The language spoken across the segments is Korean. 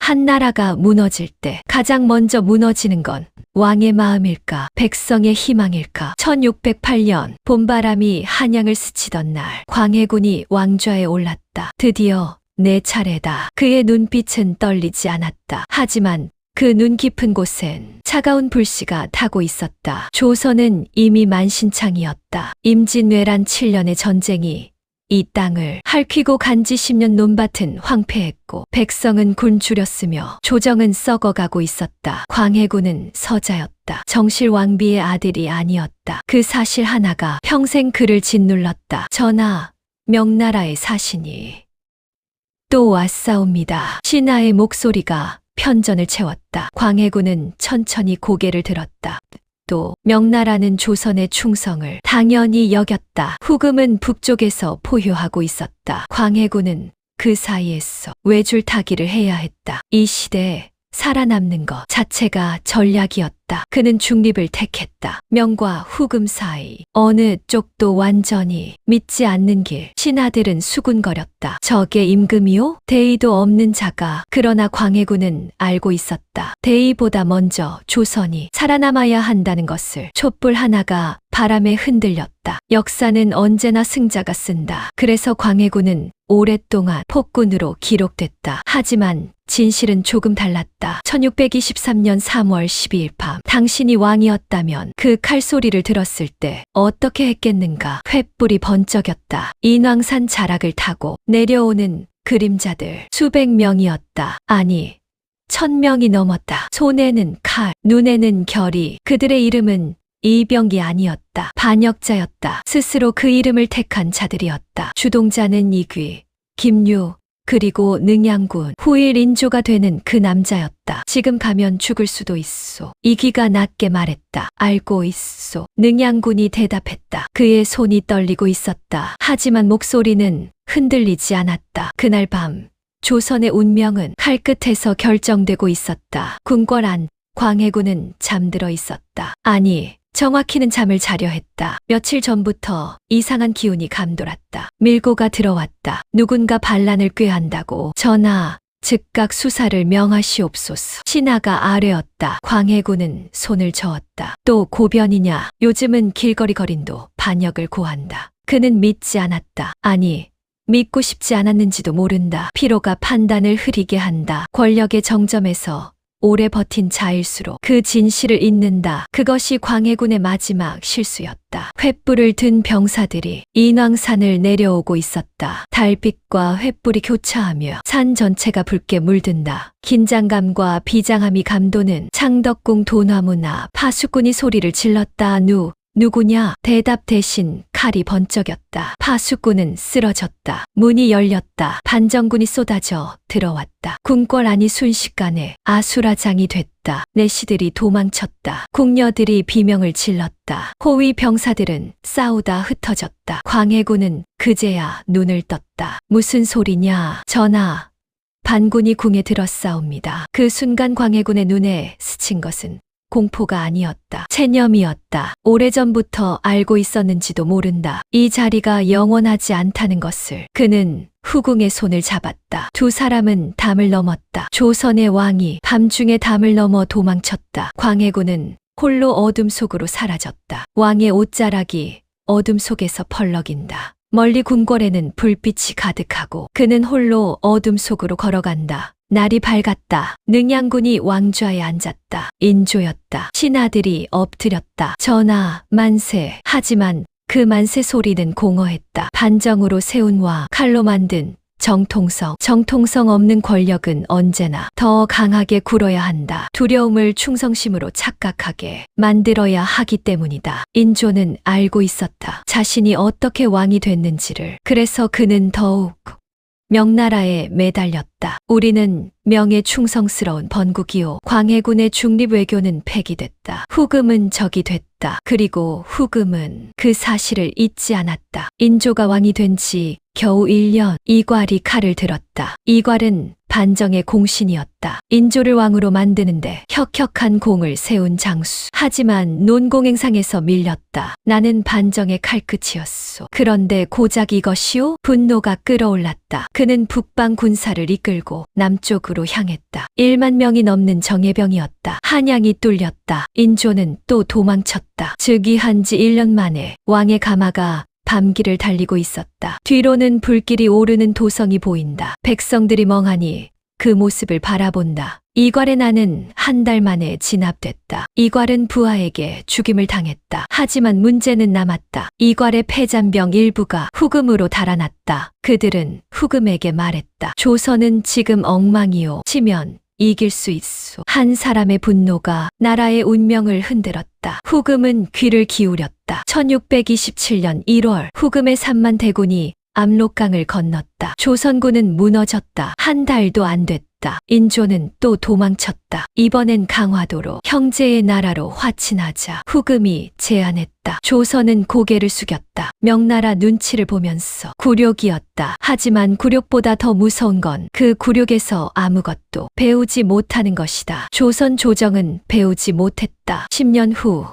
한 나라가 무너질 때 가장 먼저 무너지는 건 왕의 마음일까, 백성의 희망일까? 1608년 봄바람이 한양을 스치던 날 광해군이 왕좌에 올랐다. 드디어 내 차례다. 그의 눈빛은 떨리지 않았다. 하지만 그 눈 깊은 곳엔 차가운 불씨가 타고 있었다. 조선은 이미 만신창이었다. 임진왜란 7년의 전쟁이 이 땅을 핥히고 간지 10년 논밭은 황폐했고 백성은 굶주렸으며 조정은 썩어가고 있었다. 광해군은 서자였다. 정실왕비의 아들이 아니었다. 그 사실 하나가 평생 그를 짓눌렀다. 전하, 명나라의 사신이 또 왔사옵니다. 신하의 목소리가 편전을 채웠다. 광해군은 천천히 고개를 들었다. 또 명나라는 조선의 충성을 당연히 여겼다. 후금은 북쪽에서 포효하고 있었다. 광해군은 그 사이에서 외줄타기를 해야 했다. 이 시대에 살아남는 것 자체가 전략이었다. 그는 중립을 택했다. 명과 후금 사이 어느 쪽도 완전히 믿지 않는 길. 신하들은 수군거렸다. 저게 임금이요? 대의도 없는 자가. 그러나 광해군은 알고 있었다. 대의보다 먼저 조선이 살아남아야 한다는 것을. 촛불 하나가 바람에 흔들렸다. 역사는 언제나 승자가 쓴다. 그래서 광해군은 오랫동안 폭군으로 기록됐다. 하지만 진실은 조금 달랐다. 1623년 3월 12일 밤 당신이 왕이었다면 그 칼소리를 들었을 때 어떻게 했겠는가. 횃불이 번쩍였다. 인왕산 자락을 타고 내려오는 그림자들 수백 명이었다. 아니 1000명이 넘었다. 손에는 칼, 눈에는 결이. 그들의 이름은 이병기 아니었다. 반역자였다. 스스로 그 이름을 택한 자들이었다. 주동자는 이귀, 김유, 그리고 능양군. 후일 인조가 되는 그 남자였다. 지금 가면 죽을 수도 있소. 이귀가 낮게 말했다. 알고 있소. 능양군이 대답했다. 그의 손이 떨리고 있었다. 하지만 목소리는 흔들리지 않았다. 그날 밤 조선의 운명은 칼끝에서 결정되고 있었다. 궁궐 안 광해군은 잠들어 있었다. 아니, 정확히는 잠을 자려 했다. 며칠 전부터 이상한 기운이 감돌았다. 밀고가 들어왔다. 누군가 반란을 꾀한다고. 전하, 즉각 수사를 명하시옵소서. 신하가 아뢰었다. 광해군은 손을 저었다. 또 고변이냐? 요즘은 길거리 거린도 반역을 고한다. 그는 믿지 않았다. 아니, 믿고 싶지 않았는지도 모른다. 피로가 판단을 흐리게 한다. 권력의 정점에서 오래 버틴 자일수록 그 진실을 잊는다. 그것이 광해군의 마지막 실수였다. 횃불을 든 병사들이 인왕산을 내려오고 있었다. 달빛과 횃불이 교차하며 산 전체가 붉게 물든다. 긴장감과 비장함이 감도는 창덕궁 도나무나 파수꾼이 소리를 질렀다. 누구냐? 대답 대신 칼이 번쩍였다. 파수꾼은 쓰러졌다. 문이 열렸다. 반정군이 쏟아져 들어왔다. 궁궐 안이 순식간에 아수라장이 됐다. 내시들이 도망쳤다. 궁녀들이 비명을 질렀다. 호위 병사들은 싸우다 흩어졌다. 광해군은 그제야 눈을 떴다. 무슨 소리냐? 전하, 반군이 궁에 들었사옵니다. 그 순간 광해군의 눈에 스친 것은 공포가 아니었다. 체념이었다. 오래전부터 알고 있었는지도 모른다. 이 자리가 영원하지 않다는 것을. 그는 후궁의 손을 잡았다. 두 사람은 담을 넘었다. 조선의 왕이 밤중에 담을 넘어 도망쳤다. 광해군은 홀로 어둠 속으로 사라졌다. 왕의 옷자락이 어둠 속에서 펄럭인다. 멀리 궁궐에는 불빛이 가득하고 그는 홀로 어둠 속으로 걸어간다. 날이 밝았다. 능양군이 왕좌에 앉았다. 인조였다. 신하들이 엎드렸다. 전하, 만세. 하지만 그 만세 소리는 공허했다. 반정으로 세운 와 칼로 만든 정통성 없는 권력은 언제나 더 강하게 굴어야 한다. 두려움을 충성심으로 착각하게 만들어야 하기 때문이다. 인조는 알고 있었다. 자신이 어떻게 왕이 됐는지를. 그래서 그는 더욱 명나라에 매달렸다. 우리는 명예 충성스러운 번국이요. 광해군의 중립 외교는 폐기됐다. 후금은 적이 됐다. 울었다. 그리고 후금은 그 사실을 잊지 않았다. 인조가 왕이 된 지 겨우 1년, 이괄이 칼을 들었다. 이괄은 반정의 공신이었다. 인조를 왕으로 만드는데 혁혁한 공을 세운 장수. 하지만 논공행상에서 밀렸다. 나는 반정의 칼끝이었소. 그런데 고작 이것이오? 분노가 끓어올랐다. 그는 북방 군사를 이끌고 남쪽으로 향했다. 1만 명이 넘는 정예병이었다. 한양이 뚫렸다. 인조는 또 도망쳤다. 즉위한 지 1년 만에 왕의 가마가 밤길을 달리고 있었다. 뒤로는 불길이 오르는 도성이 보인다. 백성들이 멍하니 그 모습을 바라본다. 이괄의 난은 한 달 만에 진압됐다. 이괄은 부하에게 죽임을 당했다. 하지만 문제는 남았다. 이괄의 패잔병 일부가 후금으로 달아났다. 그들은 후금에게 말했다. 조선은 지금 엉망이요. 치면 이길 수 있소. 한 사람의 분노가 나라의 운명을 흔들었다. 후금은 귀를 기울였다. 1627년 1월 후금의 3만 대군이 압록강을 건넜다. 조선군은 무너졌다. 한 달도 안 됐다. 인조는 또 도망쳤다. 이번엔 강화도로 형제의 나라로 화친하자. 후금이 제안했다. 조선은 고개를 숙였다. 명나라 눈치를 보면서 굴욕이었다. 하지만 굴욕보다 더 무서운 건 그 굴욕에서 아무것도 배우지 못하는 것이다. 조선 조정은 배우지 못했다. 10년 후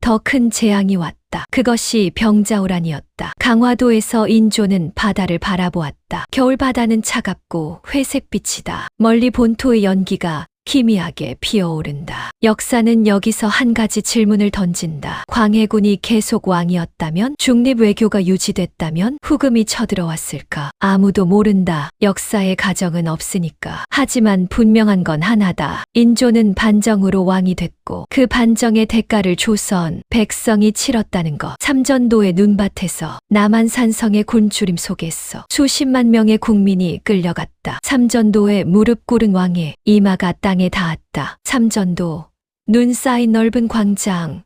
더 큰 재앙이 왔다. 그것이 병자호란이었다. 강화도에서 인조는 바다를 바라보았다. 겨울 바다는 차갑고 회색빛이다. 멀리 본토의 연기가 희미하게 피어오른다. 역사는 여기서 한 가지 질문을 던진다. 광해군이 계속 왕이었다면, 중립 외교가 유지됐다면 후금이 쳐들어왔을까? 아무도 모른다. 역사의 가정은 없으니까. 하지만 분명한 건 하나다. 인조는 반정으로 왕이 됐고 그 반정의 대가를 조선 백성이 치렀다는 것. 삼전도의 눈밭에서 남한산성의 굴주림 속에서 수십만 명의 국민이 끌려갔다. 삼전도에 무릎 꿇은 왕의 이마가 땅에 닿았다. 삼전도, 눈 쌓인 넓은 광장.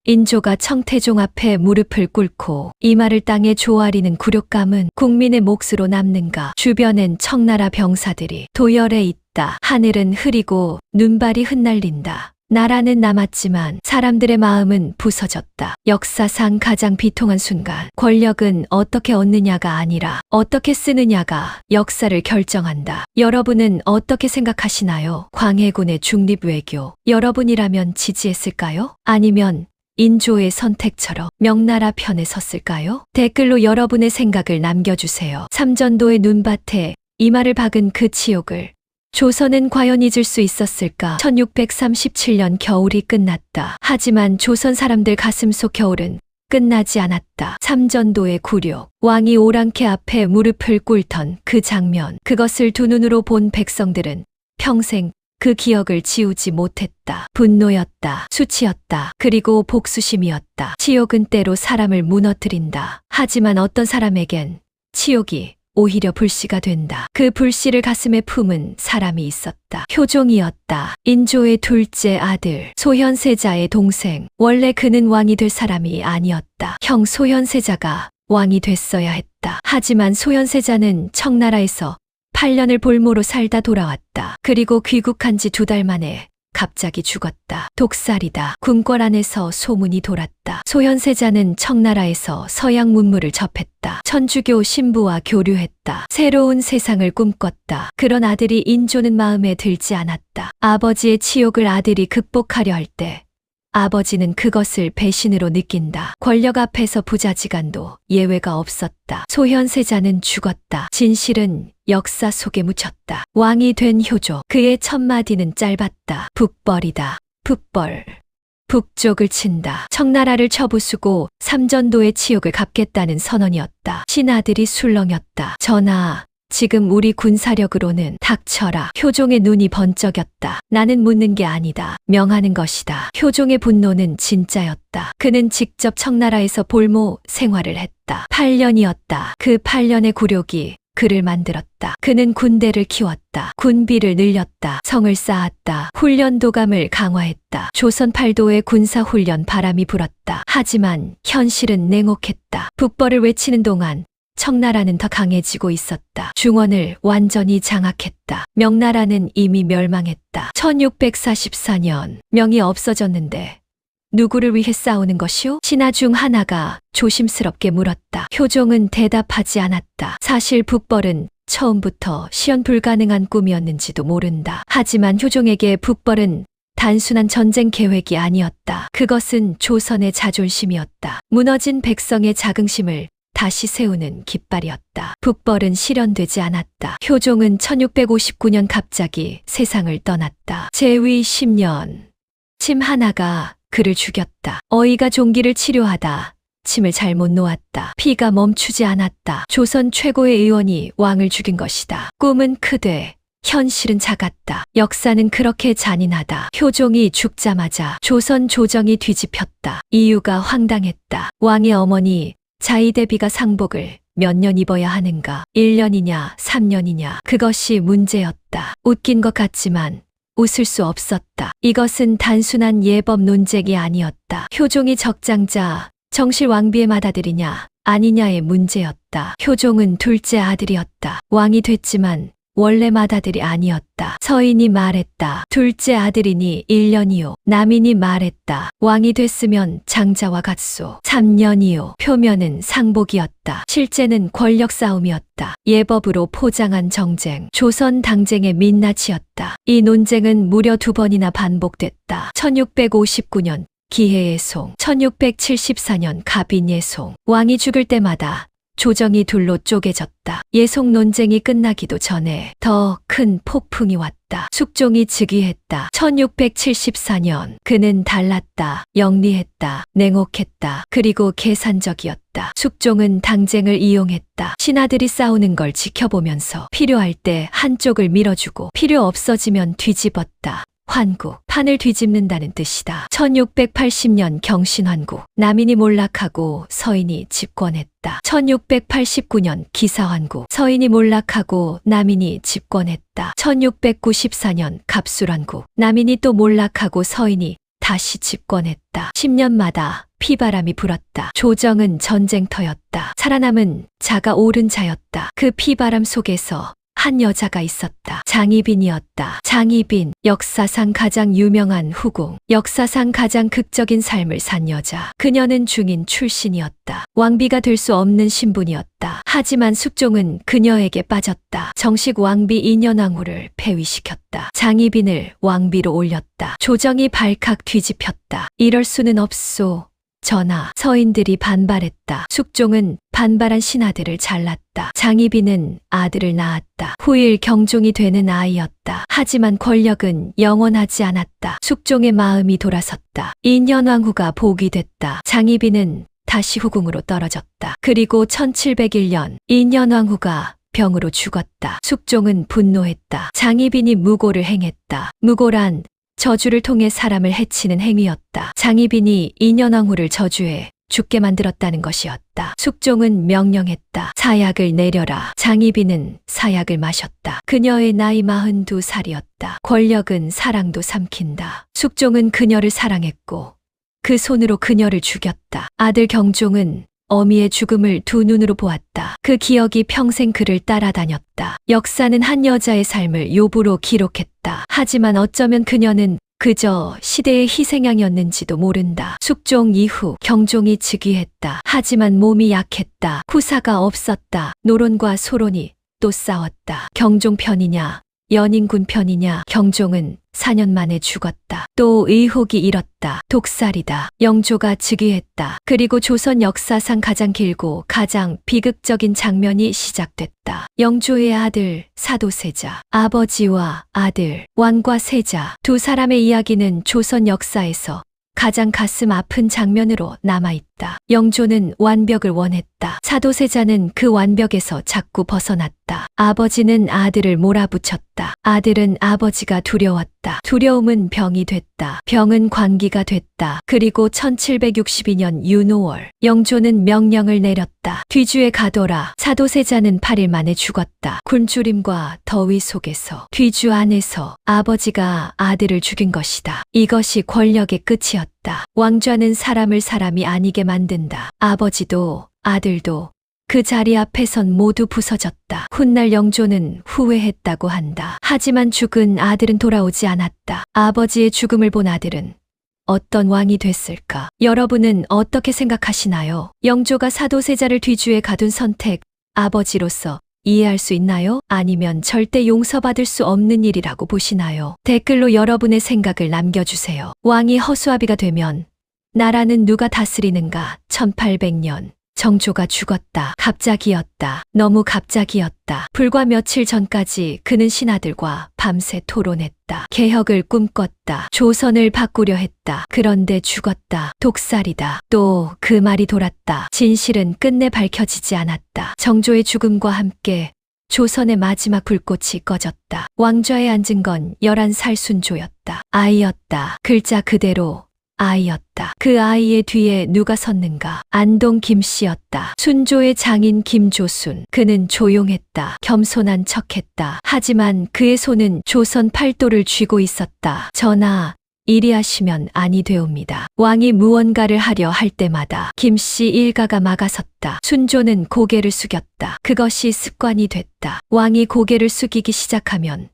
인조가 청태종 앞에 무릎을 꿇고 이마를 땅에 조아리는 굴욕감은 국민의 몫으로 남는가. 주변엔 청나라 병사들이 도열해 있다. 하늘은 흐리고 눈발이 흩날린다. 나라는 남았지만 사람들의 마음은 부서졌다. 역사상 가장 비통한 순간, 권력은 어떻게 얻느냐가 아니라 어떻게 쓰느냐가 역사를 결정한다. 여러분은 어떻게 생각하시나요? 광해군의 중립 외교, 여러분이라면 지지했을까요? 아니면 인조의 선택처럼 명나라 편에 섰을까요? 댓글로 여러분의 생각을 남겨주세요. 삼전도의 눈밭에 이마를 박은 그 치욕을 조선은 과연 잊을 수 있었을까? 1637년 겨울이 끝났다. 하지만 조선 사람들 가슴속 겨울은 끝나지 않았다. 삼전도의 굴욕, 왕이 오랑캐 앞에 무릎을 꿇던 그 장면, 그것을 두 눈으로 본 백성들은 평생 그 기억을 지우지 못했다. 분노였다. 수치였다. 그리고 복수심이었다. 치욕은 때로 사람을 무너뜨린다. 하지만 어떤 사람에겐 치욕이 오히려 불씨가 된다. 그 불씨를 가슴에 품은 사람이 있었다. 효종이었다. 인조의 둘째 아들, 소현세자의 동생. 원래 그는 왕이 될 사람이 아니었다. 형 소현세자가 왕이 됐어야 했다. 하지만 소현세자는 청나라에서 8년을 볼모로 살다 돌아왔다. 그리고 귀국한 지 2달 만에 갑자기 죽었다. 독살이다. 궁궐 안에서 소문이 돌았다. 소현세자는 청나라에서 서양 문물을 접했다. 천주교 신부와 교류했다. 새로운 세상을 꿈꿨다. 그런 아들이 인조는 마음에 들지 않았다. 아버지의 치욕을 아들이 극복하려 할 때 아버지는 그것을 배신으로 느낀다. 권력 앞에서 부자지간도 예외가 없었다. 소현세자는 죽었다. 진실은 역사 속에 묻혔다. 왕이 된 효조, 그의 첫마디는 짧았다. 북벌이다. 북벌. 북쪽을 친다. 청나라를 쳐부수고 삼전도의 치욕을 갚겠다는 선언이었다. 신하들이 술렁였다. 전하, 지금 우리 군사력으로는. 닥쳐라. 효종의 눈이 번쩍였다. 나는 묻는 게 아니다. 명하는 것이다. 효종의 분노는 진짜였다. 그는 직접 청나라에서 볼모 생활을 했다. 8년이었다. 그 8년의 굴욕이 그를 만들었다. 그는 군대를 키웠다. 군비를 늘렸다. 성을 쌓았다. 훈련 도감을 강화했다. 조선 팔도의 군사훈련 바람이 불었다. 하지만 현실은 냉혹했다. 북벌을 외치는 동안 청나라는 더 강해지고 있었다. 중원을 완전히 장악했다. 명나라는 이미 멸망했다. 1644년 명이 없어졌는데 누구를 위해 싸우는 것이오? 신하 중 하나가 조심스럽게 물었다. 효종은 대답하지 않았다. 사실 북벌은 처음부터 실현 불가능한 꿈이었는지도 모른다. 하지만 효종에게 북벌은 단순한 전쟁 계획이 아니었다. 그것은 조선의 자존심이었다. 무너진 백성의 자긍심을 다시 세우는 깃발이었다. 북벌은 실현되지 않았다. 효종은 1659년 갑자기 세상을 떠났다. 재위 10년. 침 하나가 그를 죽였다. 어이가 종기를 치료하다 침을 잘못 놓았다. 피가 멈추지 않았다. 조선 최고의 의원이 왕을 죽인 것이다. 꿈은 크되 현실은 작았다. 역사는 그렇게 잔인하다. 효종이 죽자마자 조선 조정이 뒤집혔다. 이유가 황당했다. 왕의 어머니 자이대비가 상복을 몇 년 입어야 하는가? 1년이냐 3년이냐? 그것이 문제였다. 웃긴 것 같지만 웃을 수 없었다. 이것은 단순한 예법 논쟁이 아니었다. 효종이 적장자 정실 왕비의 맏아들이냐 아니냐의 문제였다. 효종은 둘째 아들이었다. 왕이 됐지만 원래 맏아들이 아니었다. 서인이 말했다. 둘째 아들이니 1년이요. 남인이 말했다. 왕이 됐으면 장자와 같소. 3년이요. 표면은 상복이었다. 실제는 권력 싸움이었다. 예법으로 포장한 정쟁. 조선 당쟁의 민낯이었다. 이 논쟁은 무려 2번이나 반복됐다. 1659년 기해의 송, 1674년 갑인의 송. 왕이 죽을 때마다 조정이 둘로 쪼개졌다. 예송 논쟁이 끝나기도 전에 더 큰 폭풍이 왔다. 숙종이 즉위했다. 1674년 그는 달랐다. 영리했다. 냉혹했다. 그리고 계산적이었다. 숙종은 당쟁을 이용했다. 신하들이 싸우는 걸 지켜보면서 필요할 때 한쪽을 밀어주고 필요 없어지면 뒤집었다. 환구, 판을 뒤집는다는 뜻이다. 1680년 경신환구, 남인이 몰락하고 서인이 집권했다. 1689년 기사환구, 서인이 몰락하고 남인이 집권했다. 1694년 갑술환구, 남인이 또 몰락하고 서인이 다시 집권했다. 10년마다 피바람이 불었다. 조정은 전쟁터였다. 살아남은 자가 옳은 자였다. 그 피바람 속에서 한 여자가 있었다. 장희빈이었다. 장희빈, 역사상 가장 유명한 후궁, 역사상 가장 극적인 삶을 산 여자. 그녀는 중인 출신이었다. 왕비가 될 수 없는 신분이었다. 하지만 숙종은 그녀에게 빠졌다. 정식 왕비 인현왕후를 폐위시켰다. 장희빈을 왕비로 올렸다. 조정이 발칵 뒤집혔다. 이럴 수는 없소. 전하, 서인들이 반발했다. 숙종은 반발한 신하들을 잘랐다. 장희빈은 아들을 낳았다. 후일 경종이 되는 아이였다. 하지만 권력은 영원하지 않았다. 숙종의 마음이 돌아섰다. 인현왕후가 복이 됐다. 장희빈은 다시 후궁으로 떨어졌다. 그리고 1701년 인현왕후가 병으로 죽었다. 숙종은 분노했다. 장희빈이 무고를 행했다. 무고란 저주를 통해 사람을 해치는 행위였다. 장희빈이 인현왕후를 저주해 죽게 만들었다는 것이었다. 숙종은 명령했다. 사약을 내려라. 장희빈은 사약을 마셨다. 그녀의 나이 42살이었다. 권력은 사랑도 삼킨다. 숙종은 그녀를 사랑했고 그 손으로 그녀를 죽였다. 아들 경종은 어미의 죽음을 두 눈으로 보았다. 그 기억이 평생 그를 따라다녔다. 역사는 한 여자의 삶을 요부로 기록했다. 하지만 어쩌면 그녀는 그저 시대의 희생양이었는지도 모른다. 숙종 이후 경종이 즉위했다. 하지만 몸이 약했다. 후사가 없었다. 노론과 소론이 또 싸웠다. 경종 편이냐 연인군 편이냐. 경종은 4년 만에 죽었다. 또 의혹이 일었다. 독살이다. 영조가 즉위했다. 그리고 조선 역사상 가장 길고 가장 비극적인 장면이 시작됐다. 영조의 아들 사도세자, 아버지와 아들, 왕과 세자 두 사람의 이야기는 조선 역사에서 가장 가슴 아픈 장면으로 남아있다. 영조는 완벽을 원했다. 사도세자는 그 완벽에서 자꾸 벗어났다. 아버지는 아들을 몰아붙였다. 아들은 아버지가 두려웠다. 두려움은 병이 됐다. 병은 관기가 됐다. 그리고 1762년 윤오월 영조는 명령을 내렸다. 뒤주에 가둬라. 사도세자는 8일 만에 죽었다. 굶주림과 더위 속에서 뒤주 안에서 아버지가 아들을 죽인 것이다. 이것이 권력의 끝이었다. 왕좌는 사람을 사람이 아니게 만든다. 아버지도 아들도 그 자리 앞에선 모두 부서졌다. 훗날 영조는 후회했다고 한다. 하지만 죽은 아들은 돌아오지 않았다. 아버지의 죽음을 본 아들은 어떤 왕이 됐을까? 여러분은 어떻게 생각하시나요? 영조가 사도세자를 뒤주에 가둔 선택, 아버지로서 이해할 수 있나요? 아니면 절대 용서받을 수 없는 일이라고 보시나요? 댓글로 여러분의 생각을 남겨주세요. 왕이 허수아비가 되면 나라는 누가 다스리는가? 1800년. 정조가 죽었다. 갑자기였다. 너무 갑자기였다. 불과 며칠 전까지 그는 신하들과 밤새 토론했다. 개혁을 꿈꿨다. 조선을 바꾸려 했다. 그런데 죽었다. 독살이다. 또 그 말이 돌았다. 진실은 끝내 밝혀지지 않았다. 정조의 죽음과 함께 조선의 마지막 불꽃이 꺼졌다. 왕좌에 앉은 건 11살 순조였다. 아이였다. 글자 그대로 아이였다. 그 아이의 뒤에 누가 섰는가? 안동 김씨였다. 순조의 장인 김조순. 그는 조용했다. 겸손한 척했다. 하지만 그의 손은 조선 팔도를 쥐고 있었다. 전하, 이리 하시면 아니 되옵니다. 왕이 무언가를 하려 할 때마다 김씨 일가가 막아섰다. 순조는 고개를 숙였다. 그것이 습관이 됐다. 왕이 고개를 숙이기 시작하면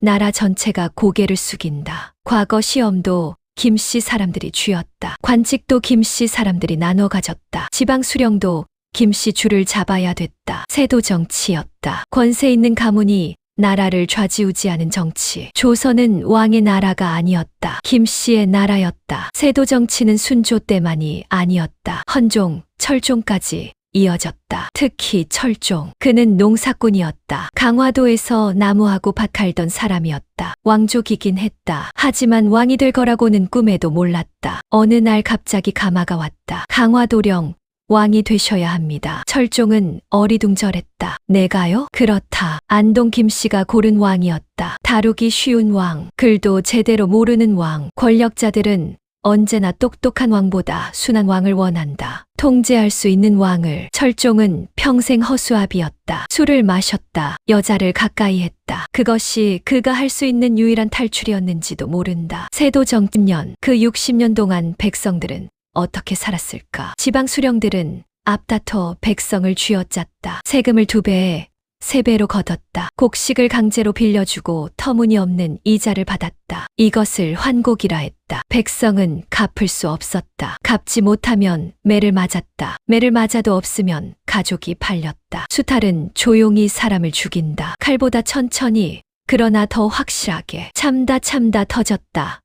나라 전체가 고개를 숙인다. 과거 시험도 김씨 사람들이 쥐었다. 관직도 김씨 사람들이 나눠 가졌다. 지방 수령도 김씨 줄을 잡아야 됐다. 세도 정치였다. 권세 있는 가문이 나라를 좌지우지하는 정치. 조선은 왕의 나라가 아니었다. 김씨의 나라였다. 세도 정치는 순조 때만이 아니었다. 헌종, 철종까지 이어졌다. 특히 철종. 그는 농사꾼이었다. 강화도에서 나무하고 밭 갈던 사람이었다. 왕족이긴 했다. 하지만 왕이 될 거라고는 꿈에도 몰랐다. 어느 날 갑자기 가마가 왔다. 강화도령, 왕이 되셔야 합니다. 철종은 어리둥절했다. 내가요? 그렇다. 안동 김씨가 고른 왕이었다. 다루기 쉬운 왕, 글도 제대로 모르는 왕. 권력자들은 언제나 똑똑한 왕보다 순한 왕을 원한다. 통제할 수 있는 왕을. 철종은 평생 허수아비였다. 술을 마셨다. 여자를 가까이 했다. 그것이 그가 할 수 있는 유일한 탈출이었는지도 모른다. 세도 정년, 그 60년 동안 백성들은 어떻게 살았을까? 지방 수령들은 앞다퉈 백성을 쥐어짰다. 세금을 2배, 3배로 걷었다. 곡식을 강제로 빌려주고 터무니없는 이자를 받았다. 이것을 환곡이라 했다. 백성은 갚을 수 없었다. 갚지 못하면 매를 맞았다. 매를 맞아도 없으면 가족이 팔렸다. 수탈은 조용히 사람을 죽인다. 칼보다 천천히, 그러나 더 확실하게. 참다 터졌다.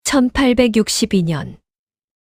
1862년.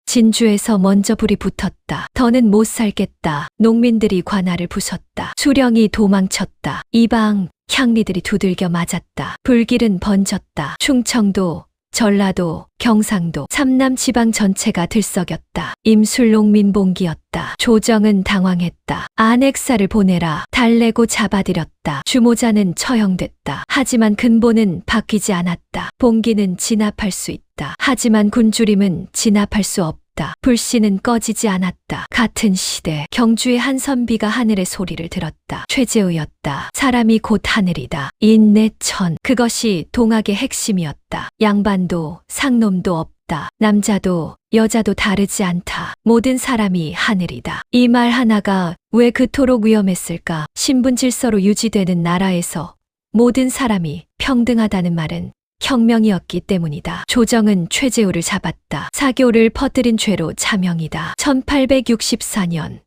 진주에서 먼저 불이 붙었다. 더는 못 살겠다. 농민들이 관할을 부쉈다. 수령이 도망쳤다. 이방 향리들이 두들겨 맞았다. 불길은 번졌다. 충청도, 전라도, 경상도, 삼남 지방 전체가 들썩였다. 임술농민봉기였다. 조정은 당황했다. 안핵사를 보내라. 달래고 잡아들였다. 주모자는 처형됐다. 하지만 근본은 바뀌지 않았다. 봉기는 진압할 수 있다. 하지만 굶주림은 진압할 수 없다. 불씨는 꺼지지 않았다. 같은 시대 경주의 한 선비가 하늘의 소리를 들었다. 최재우였다. 사람이 곧 하늘이다. 인내천. 그것이 동학의 핵심이었다. 양반도 상놈도 없다. 남자도 여자도 다르지 않다. 모든 사람이 하늘이다. 이 말 하나가 왜 그토록 위험했을까? 신분 질서로 유지되는 나라에서 모든 사람이 평등하다는 말은 혁명이었기 때문이다. 조정은 최재우를 잡았다. 사교를 퍼뜨린 죄로 자명이다. 1864년.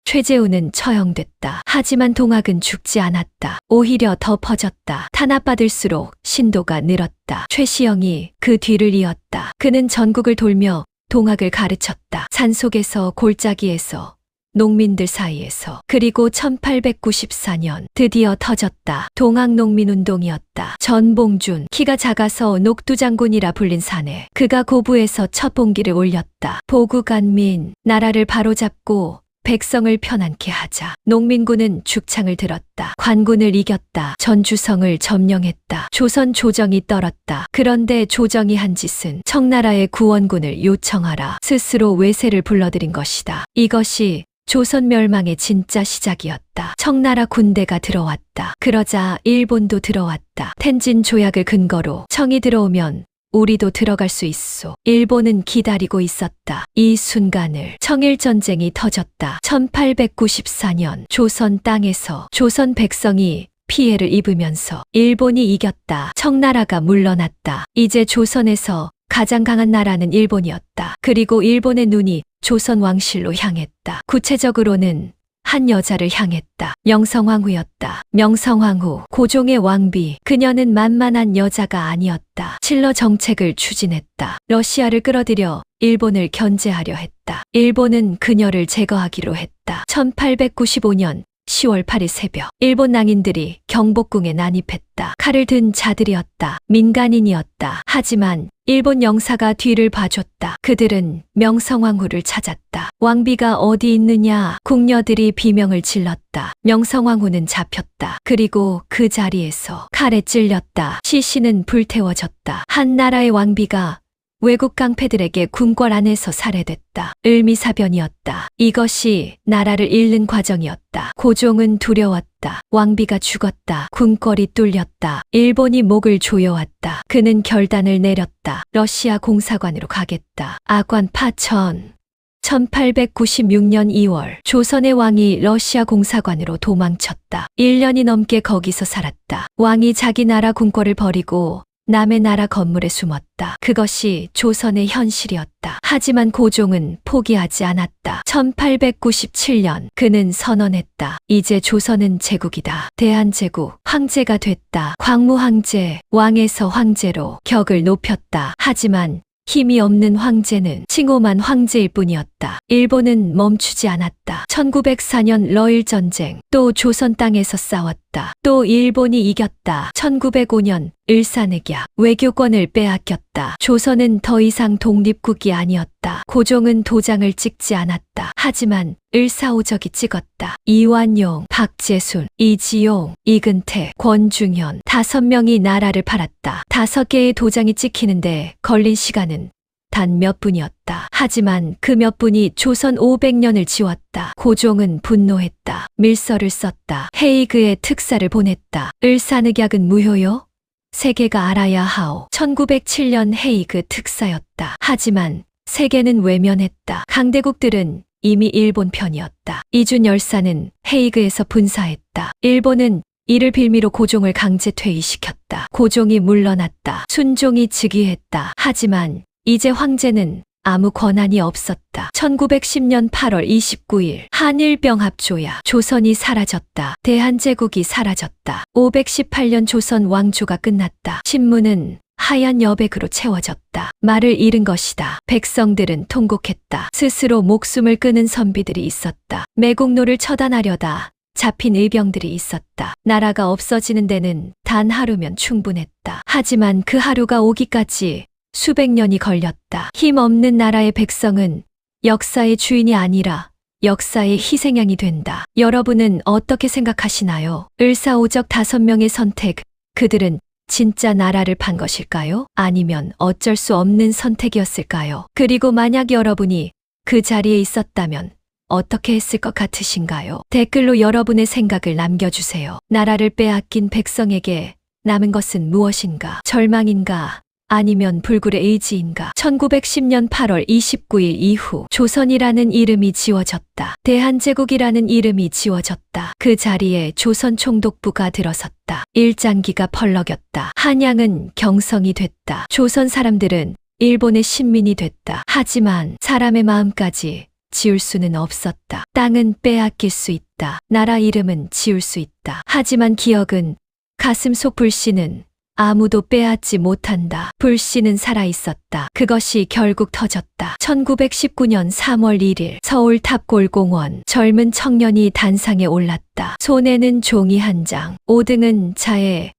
최재우는 처형됐다. 하지만 동학은 죽지 않았다. 오히려 더 퍼졌다. 탄압받을수록 신도가 늘었다. 최시영이 그 뒤를 이었다. 그는 전국을 돌며 동학을 가르쳤다. 산속에서, 골짜기에서, 농민들 사이에서. 그리고 1894년 드디어 터졌다. 동학농민운동이었다. 전봉준, 키가 작아서 녹두장군이라 불린 사내. 그가 고부에서 첫 봉기를 올렸다. 보국안민, 나라를 바로잡고 백성을 편안케 하자. 농민군은 죽창을 들었다. 관군을 이겼다. 전주성을 점령했다. 조선 조정이 떨었다. 그런데 조정이 한 짓은 청나라의 구원군을 요청하라. 스스로 외세를 불러들인 것이다. 이것이 조선 멸망의 진짜 시작이었다. 청나라 군대가 들어왔다. 그러자 일본도 들어왔다. 텐진 조약을 근거로 청이 들어오면 우리도 들어갈 수 있소. 일본은 기다리고 있었다. 이 순간을. 청일전쟁이 터졌다. 1894년 조선 땅에서 조선 백성이 피해를 입으면서 일본이 이겼다. 청나라가 물러났다. 이제 조선에서 가장 강한 나라는 일본이었다. 그리고 일본의 눈이 조선 왕실로 향했다. 구체적으로는 한 여자를 향했다. 명성황후였다. 명성황후, 고종의 왕비. 그녀는 만만한 여자가 아니었다. 칠러 정책을 추진했다. 러시아를 끌어들여 일본을 견제하려 했다. 일본은 그녀를 제거하기로 했다. 1895년 10월 8일 새벽, 일본 낭인들이 경복궁에 난입했다. 칼을 든 자들이었다. 민간인이었다. 하지만 일본 영사가 뒤를 봐줬다. 그들은 명성황후를 찾았다. 왕비가 어디 있느냐? 궁녀들이 비명을 질렀다. 명성황후는 잡혔다. 그리고 그 자리에서 칼에 찔렸다. 시신은 불태워졌다. 한 나라의 왕비가 외국 깡패들에게 궁궐 안에서 살해됐다. 을미사변이었다. 이것이 나라를 잃는 과정이었다. 고종은 두려웠다. 왕비가 죽었다. 궁궐이 뚫렸다. 일본이 목을 조여왔다. 그는 결단을 내렸다. 러시아 공사관으로 가겠다. 아관 파천. 1896년 2월 조선의 왕이 러시아 공사관으로 도망쳤다. 1년이 넘게 거기서 살았다. 왕이 자기 나라 궁궐을 버리고 남의 나라 건물에 숨었다. 그것이 조선의 현실이었다. 하지만 고종은 포기하지 않았다. 1897년 그는 선언했다. 이제 조선은 제국이다. 대한제국, 황제가 됐다. 광무황제, 왕에서 황제로 격을 높였다. 하지만 힘이 없는 황제는 칭호만 황제일 뿐이었다. 일본은 멈추지 않았다. 1904년 러일 전쟁, 또 조선 땅에서 싸웠다. 또 일본이 이겼다. 1905년 을사늑약, 외교권을 빼앗겼다. 조선은 더 이상 독립국이 아니었다. 고종은 도장을 찍지 않았다. 하지만 을사오적이 찍었다. 이완용, 박재순, 이지용, 이근택, 권중현 5명이 나라를 팔았다. 5개의 도장이 찍히는데 걸린 시간은 단 몇 분이었다. 하지만 그 몇 분이 조선 500년을 지웠다. 고종은 분노했다. 밀서를 썼다. 헤이그에 특사를 보냈다. 을사늑약은 무효요? 세계가 알아야 하오. 1907년 헤이그 특사였다. 하지만 세계는 외면했다. 강대국들은 이미 일본 편이었다. 이준 열사는 헤이그에서 분사했다. 일본은 이를 빌미로 고종을 강제 퇴위시켰다. 고종이 물러났다. 순종이 즉위했다. 하지만 이제 황제는 아무 권한이 없었다. 1910년 8월 29일 한일병합조약, 조선이 사라졌다. 대한제국이 사라졌다. 518년 조선 왕조가 끝났다. 신문은 하얀 여백으로 채워졌다. 말을 잃은 것이다. 백성들은 통곡했다. 스스로 목숨을 끊은 선비들이 있었다. 매국노를 처단하려다 잡힌 의병들이 있었다. 나라가 없어지는 데는 단 하루면 충분했다. 하지만 그 하루가 오기까지 수백 년이 걸렸다. 힘없는 나라의 백성은 역사의 주인이 아니라 역사의 희생양이 된다. 여러분은 어떻게 생각하시나요? 을사오적 5명의 선택, 그들은 진짜 나라를 판 것일까요? 아니면 어쩔 수 없는 선택이었을까요? 그리고 만약 여러분이 그 자리에 있었다면 어떻게 했을 것 같으신가요? 댓글로 여러분의 생각을 남겨주세요. 나라를 빼앗긴 백성에게 남은 것은 무엇인가? 절망인가? 아니면 불굴의 의지인가? 1910년 8월 29일 이후 조선이라는 이름이 지워졌다. 대한제국이라는 이름이 지워졌다. 그 자리에 조선 총독부가 들어섰다. 일장기가 펄럭였다. 한양은 경성이 됐다. 조선 사람들은 일본의 신민이 됐다. 하지만 사람의 마음까지 지울 수는 없었다. 땅은 빼앗길 수 있다. 나라 이름은 지울 수 있다. 하지만 기억은, 가슴속 불씨는 아무도 빼앗지 못한다. 불씨는 살아있었다. 그것이 결국 터졌다. 1919년 3월 1일 서울 탑골공원, 젊은 청년이 단상에 올랐다. 손에는 종이 한 장, 5등은 자에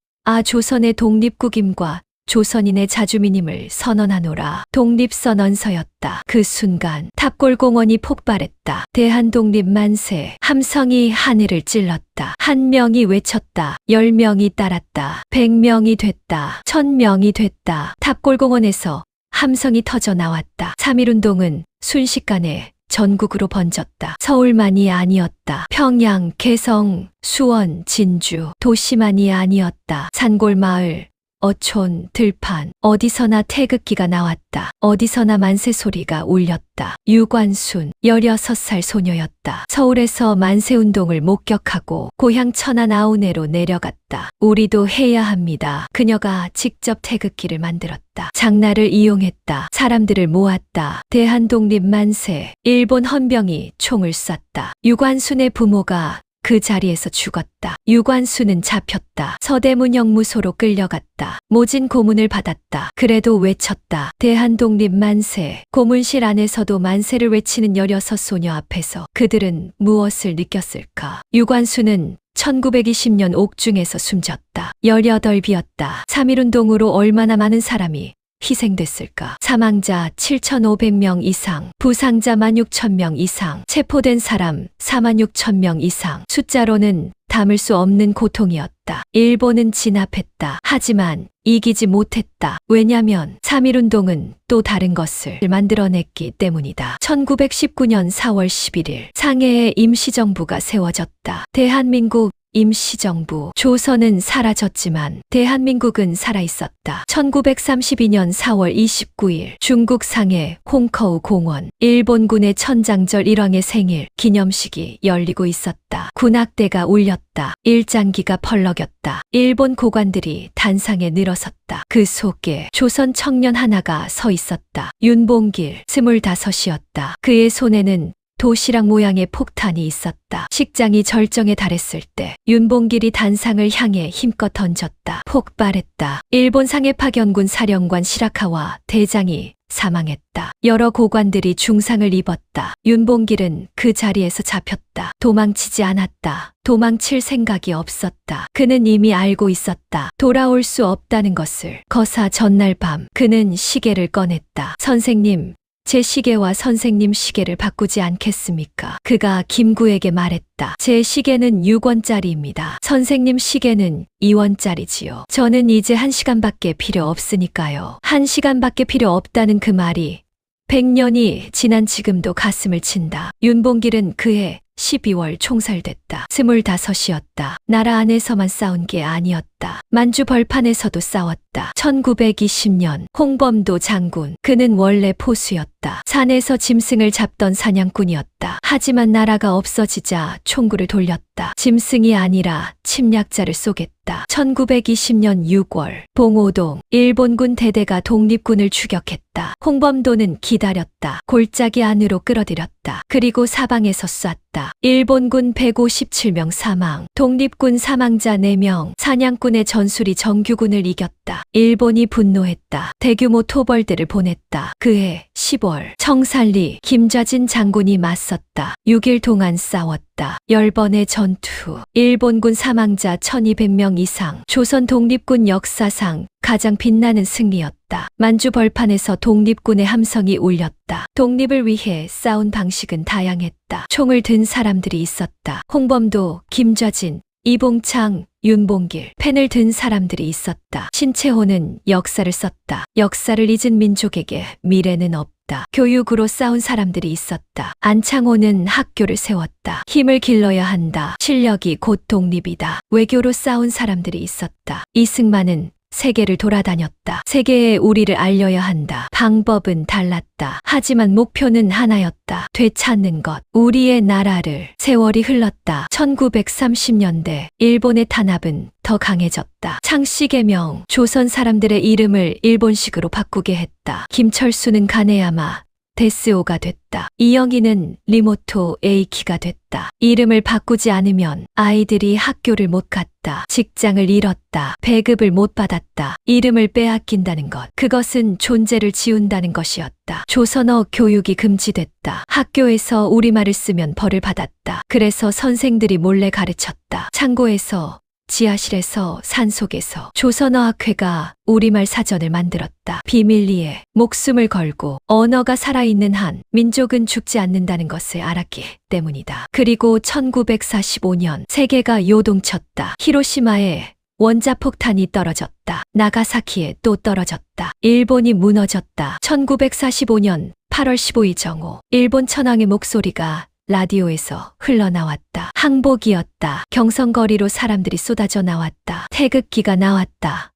조선의 독립국임과 조선인의 자주민임을 선언하노라. 독립선언서였다. 그 순간 탑골공원이 폭발했다. 대한독립 만세. 함성이 하늘을 찔렀다. 1명이 외쳤다. 10명이 따랐다. 100명이 됐다. 1000명이 됐다. 탑골공원에서 함성이 터져 나왔다. 3.1운동은 순식간에 전국으로 번졌다. 서울만이 아니었다. 평양, 개성, 수원, 진주, 도시만이 아니었다. 산골마을, 어촌, 들판, 어디서나 태극기가 나왔다. 어디서나 만세 소리가 울렸다. 유관순, 16살 소녀였다. 서울에서 만세운동을 목격하고 고향 천안 아우네로 내려갔다. 우리도 해야 합니다. 그녀가 직접 태극기를 만들었다. 장날을 이용했다. 사람들을 모았다. 대한독립 만세. 일본 헌병이 총을 쐈다. 유관순의 부모가 그 자리에서 죽었다. 유관순은 잡혔다. 서대문 형무소로 끌려갔다. 모진 고문을 받았다. 그래도 외쳤다. 대한독립 만세. 고문실 안에서도 만세를 외치는 16소녀 앞에서 그들은 무엇을 느꼈을까? 유관순은 1920년 옥중에서 숨졌다. 18비었다. 3.1운동으로 얼마나 많은 사람이 희생됐을까? 사망자 7,500명 이상, 부상자 16,000명 이상, 체포된 사람 46,000명 이상, 숫자로는 담을 수 없는 고통이었다. 일본은 진압했다. 하지만 이기지 못했다. 왜냐면 3.1운동은 또 다른 것을 만들어냈기 때문이다. 1919년 4월 11일 상해에 임시정부가 세워졌다. 대한민국 임시정부. 조선은 사라졌지만 대한민국은 살아있었다. 1932년 4월 29일 중국 상해 홍커우 공원 일본군의 천장절 일왕의 생일 기념식이 열리고 있었다. 군악대가 울렸다. 일장기가 펄럭였다. 일본 고관들이 단상에 늘어섰다. 그 속에 조선 청년 하나가 서 있었다. 윤봉길 25이었다. 그의 손에는 도시락 모양의 폭탄이 있었다. 식장이 절정에 달했을 때 윤봉길이 단상을 향해 힘껏 던졌다. 폭발했다. 일본 상해파견군 사령관 시라카와 대장이 사망했다. 여러 고관들이 중상을 입었다. 윤봉길은 그 자리에서 잡혔다. 도망치지 않았다. 도망칠 생각이 없었다. 그는 이미 알고 있었다. 돌아올 수 없다는 것을. 거사 전날 밤 그는 시계를 꺼냈다. 선생님, 제 시계와 선생님 시계를 바꾸지 않겠습니까? 그가 김구에게 말했다. 제 시계는 6원짜리입니다. 선생님 시계는 2원짜리지요. 저는 이제 1시간밖에 필요 없으니까요. 1시간밖에 필요 없다는 그 말이 100년이 지난 지금도 가슴을 친다. 윤봉길은 그해 12월 총살됐다. 25이었다. 나라 안에서만 싸운 게 아니었다. 만주 벌판에서도 싸웠다. 1920년 홍범도 장군. 그는 원래 포수였다. 산에서 짐승을 잡던 사냥꾼이었다. 하지만 나라가 없어지자 총구를 돌렸다. 짐승이 아니라 침략자를 쏘겠다. 1920년 6월 봉오동 일본군 대대가 독립군을 추격했다. 홍범도는 기다렸다. 골짜기 안으로 끌어들였다. 그리고 사방에서 쐈다. 일본군 157명 사망, 독립군 사망자 4명, 사냥꾼의 전술이 정규군을 이겼다. 일본이 분노했다. 대규모 토벌대를 보냈다. 그해 10월 청산리 김좌진 장군이 맞섰다. 6일 동안 싸웠다. 10번의 전투, 일본군 사망자 1200명 이상, 조선 독립군 역사상 가장 빛나는 승리였다. 만주 벌판에서 독립군의 함성이 울렸다. 독립을 위해 싸운 방식은 다양했다. 총을 든 사람들이 있었다. 홍범도, 김좌진, 이봉창, 윤봉길, 펜을 든 사람들이 있었다. 신채호는 역사를 썼다. 역사를 잊은 민족에게 미래는 없다. 교육으로 싸운 사람들이 있었다. 안창호는 학교를 세웠다. 힘을 길러야 한다. 실력이 곧 독립이다. 외교로 싸운 사람들이 있었다. 이승만은 세계를 돌아다녔다. 세계에 우리를 알려야 한다. 방법은 달랐다. 하지만 목표는 하나였다. 되찾는 것. 우리의 나라를. 세월이 흘렀다. 1930년대 일본의 탄압은 더 강해졌다. 창씨개명, 조선 사람들의 이름을 일본식으로 바꾸게 했다. 김철수는 가네야마 데스오가 됐다. 이영희는 리모토 에이키가 됐다. 이름을 바꾸지 않으면 아이들이 학교를 못 갔다. 직장을 잃었다. 배급을 못 받았다. 이름을 빼앗긴다는 것. 그것은 존재를 지운다는 것이었다. 조선어 교육이 금지됐다. 학교에서 우리말을 쓰면 벌을 받았다. 그래서 선생들이 몰래 가르쳤다. 창고에서, 지하실에서, 산속에서 조선어학회가 우리말 사전을 만들었다. 비밀리에 목숨을 걸고 언어가 살아있는 한 민족은 죽지 않는다는 것을 알았기 때문이다. 그리고 1945년 세계가 요동쳤다. 히로시마에 원자폭탄이 떨어졌다. 나가사키에 또 떨어졌다. 일본이 무너졌다. 1945년 8월 15일 정오 일본 천황의 목소리가 라디오에서 흘러나왔다. 항복이었다. 경성거리로 사람들이 쏟아져 나왔다. 태극기가 나왔다.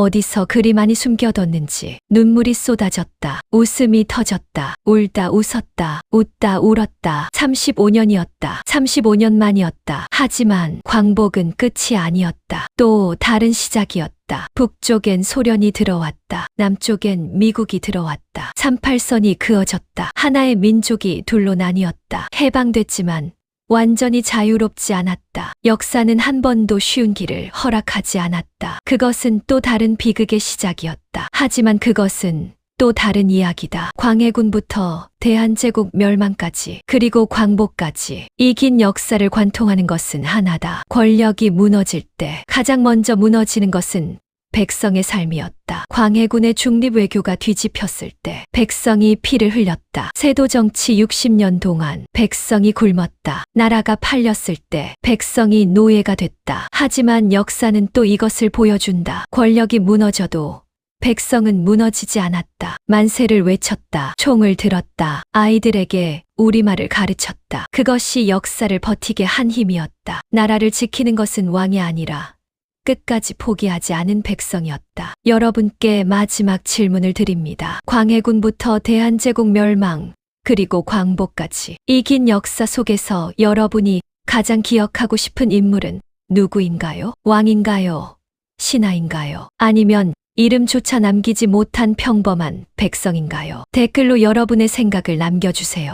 어디서 그리 많이 숨겨뒀는지 눈물이 쏟아졌다. 웃음이 터졌다. 울다 웃었다. 웃다 울었다. 35년이었다. 35년 만이었다. 하지만 광복은 끝이 아니었다. 또 다른 시작이었다. 북쪽엔 소련이 들어왔다. 남쪽엔 미국이 들어왔다. 38선이 그어졌다. 하나의 민족이 둘로 나뉘었다. 해방됐지만 완전히 자유롭지 않았다. 역사는 한 번도 쉬운 길을 허락하지 않았다. 그것은 또 다른 비극의 시작이었다. 하지만 그것은 또 다른 이야기다. 광해군부터 대한제국 멸망까지, 그리고 광복까지 이 긴 역사를 관통하는 것은 하나다. 권력이 무너질 때 가장 먼저 무너지는 것은 백성의 삶이었다. 광해군의 중립외교가 뒤집혔을 때 백성이 피를 흘렸다. 세도 정치 60년 동안 백성이 굶었다. 나라가 팔렸을 때 백성이 노예가 됐다. 하지만 역사는 또 이것을 보여준다. 권력이 무너져도 백성은 무너지지 않았다. 만세를 외쳤다. 총을 들었다. 아이들에게 우리말을 가르쳤다. 그것이 역사를 버티게 한 힘이었다. 나라를 지키는 것은 왕이 아니라 끝까지 포기하지 않은 백성이었다. 여러분께 마지막 질문을 드립니다. 광해군부터 대한제국 멸망, 그리고 광복까지 이 긴 역사 속에서 여러분이 가장 기억하고 싶은 인물은 누구인가요? 왕인가요? 신하인가요? 아니면 이름조차 남기지 못한 평범한 백성인가요? 댓글로 여러분의 생각을 남겨주세요.